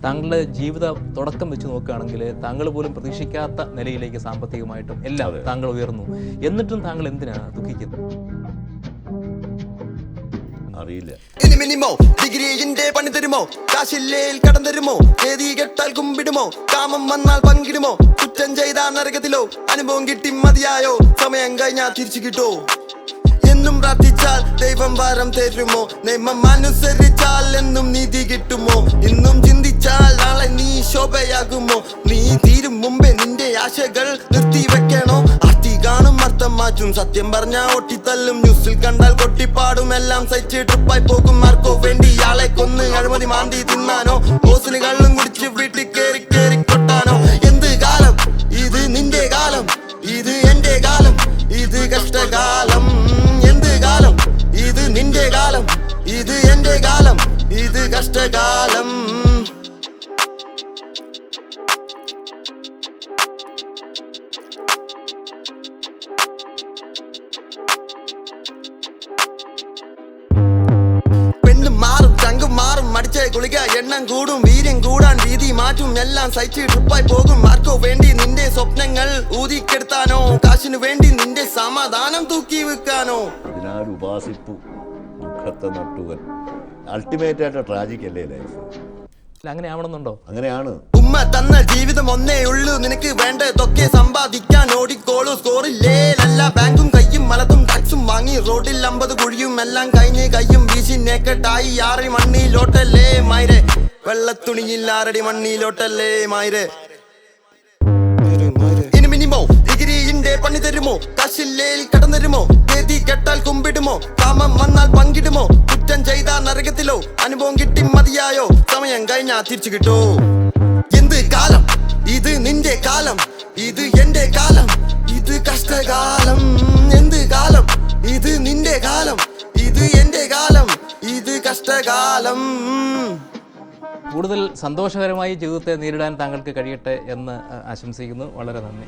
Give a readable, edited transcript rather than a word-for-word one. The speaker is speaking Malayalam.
താങ്കളുടെ ജീവിത തുടക്കം വെച്ച് നോക്കുകയാണെങ്കിൽ താങ്കൾ പോലും പ്രതീക്ഷിക്കാത്ത നിലയിലേക്ക് സാമ്പത്തികമായിട്ടും എല്ലാം താങ്കൾ ഉയർന്നു. എന്നിട്ടും താങ്കൾ എന്തിനാണ് ദുഃഖിക്കുന്നത്? അറിയില്ല. ഇനി മിനിമോ ഡിഗ്രിന്റെ പണി തരുമോ, കാശില്ലേൽ കടം തരുമോ, വേദി കെട്ടാൽ കുമ്പിടുമോ, കാമം വന്നാൽ പങ്കിടുമോ, കുറ്റം ചെയ്താൽ നരകത്തിലോ, അനുഭവം കിട്ടി മതിയായോ, സമയം കഴിഞ്ഞാൽ തിരിച്ചു കിട്ടോ, എന്നും പ്രാർത്ഥിച്ചാൽ ദൈവം വരം തരുമോ, നിയമം അനുസരിച്ചാൽ എന്നും നീതി കിട്ടുമോ, ഇന്നും ചിന്തിച്ചാൽ നാളെ നീ ശോഭയാകുമോ, നീ തീരും മുമ്പേ നിന്റെ ആശകൾ നിർത്തിവെക്കണോ, കാണും അർത്ഥം മാറ്റും, സത്യം പറഞ്ഞ ഒട്ടിത്തല്ലും, ന്യൂസിൽ കണ്ടാൽ കൊട്ടിപ്പാടും, എല്ലാം സഹിച്ച് ട്രിപ്പായി പോകും, ആർക്കോ വേണ്ടി ആളെ കൊന്ന് അഴിമതി മാന്തി തിന്നാനോ, ഓസിന് കള്ളും കുടിച്ച് വീട്ടിൽ കേറി കേറി കൊട്ടാനോ, എന്ത് കാലം ഇത് നിന്റെ കാലം, ഇത് എന്റെ കാലം, ഇത് കഷ്ടകാലം, എന്ത് കാലം ഇത് നിന്റെ കാലം, ഇത് എന്റെ കാലം, ഇത് കഷ്ടകാലം. മടിച്ചേ കുളിക എണ്ണം കൂടും, വീര്യം കൂടാൻ രീതി മാറ്റും, എല്ലാം സഹിച്ച് ട്രിപ്പായി പോകും, ആർക്കോ വേണ്ടി നിന്റെ സ്വപ്നങ്ങൾ ഊതിക്കെടുത്താനോ, കാശിനു വേണ്ടി നിന്റെ സമാധാനം തൂക്കി വെക്കാനോ, അതിനാൽ ഉപാസിപ്പു ദുഃഖത്തെ നട്ടുവൻ. അൾട്ടിമേറ്റ് ആയിട്ട് ട്രാജിക് അല്ലേ ലൈഫ്? അങ്ങനെ ആവണമെന്നുണ്ടോ? അങ്ങനെയാണ്. ഉമ്മ തന്ന ജീവിതം ഒന്നേ ഉള്ളൂ, നിനക്ക് വേണ്ടതൊക്കെ സമ്പാദിക്കാൻ ഓടിക്കോളൂ, സ്കോറില്ലേ എല്ലാ ബാങ്കും കയ്യും മലത്തും ടാക്സും വാങ്ങി, റോഡിൽ 50 കുഴിയും, എല്ലാം കഴിഞ്ഞ് കയ്യും വീശി നേക്കട്ടായി, 6 മണ്ണിലോട്ടല്ലേ മായിരെ, വെള്ളത്തുണിയിൽ 6 മണ്ണിലോട്ടല്ലേ മായിരെ. ഇനി മിനിമോ ഡിഗ്രിന്റെ പണി തരുമോ, കാശില്ലേൽ കടം തരുമോ, വേദി കെട്ടാൽ കുമ്പിടുമോ, കാമം വന്നാൽ പങ്കിടുമോ, കുറ്റം ചെയ്താൽ നരകത്തിലോ, അനുഭവം കിട്ടി മതിയായോ, സമയം കഴിഞ്ഞാൽ തിരിച്ചു കിട്ടോ, എന്ത് കാലം ഇത് നിന്റെ കാലം, ഇത് എന്റെ കാലം, ഇത് കഷ്ടകാലം, എന്ത് കാലം ഇത് നിന്റെ കാലം, ഇത് എന്റെ കാലം, ഇത് കഷ്ടകാലം. കൂടുതൽ സന്തോഷകരമായി ജീവിതത്തെ നേരിടാൻ താങ്കൾക്ക് കഴിയട്ടെ എന്ന് ആശംസിക്കുന്നു. വളരെ നന്ദി.